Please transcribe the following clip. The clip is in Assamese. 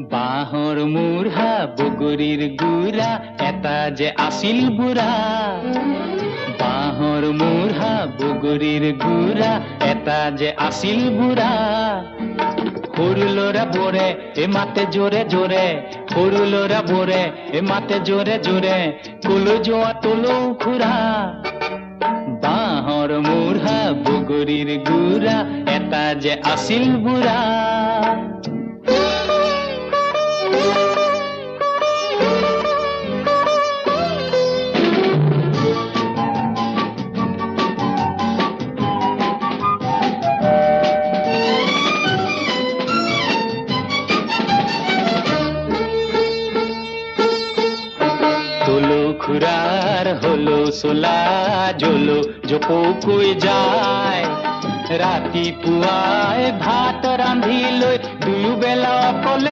বাঁহৰ মূঢ়া বগৰীৰ গুড়া এটা যে আছিল বুঢ়া। বাঁহৰ মূঢ়া বগৰীৰ গুড়া এটা যে আছিল বুঢ়া। সৰু ল'ৰাবোৰে মাতে জোৰে জোৰে, সৰু ল'ৰাবোৰে মাতে জোৰে জোৰে, কলৈ যোৱা তলৌ খুৰা। বাঁহৰ মূঢ়া বগৰীৰ গুড়া এটা যে আছিল বুঢ়া। খুৰাৰ হলো চোলা জলো জপৌকৈ যায়। ৰাতিপুৱাই ভাত ৰান্ধি লৈ দুয়োবেলা অকলে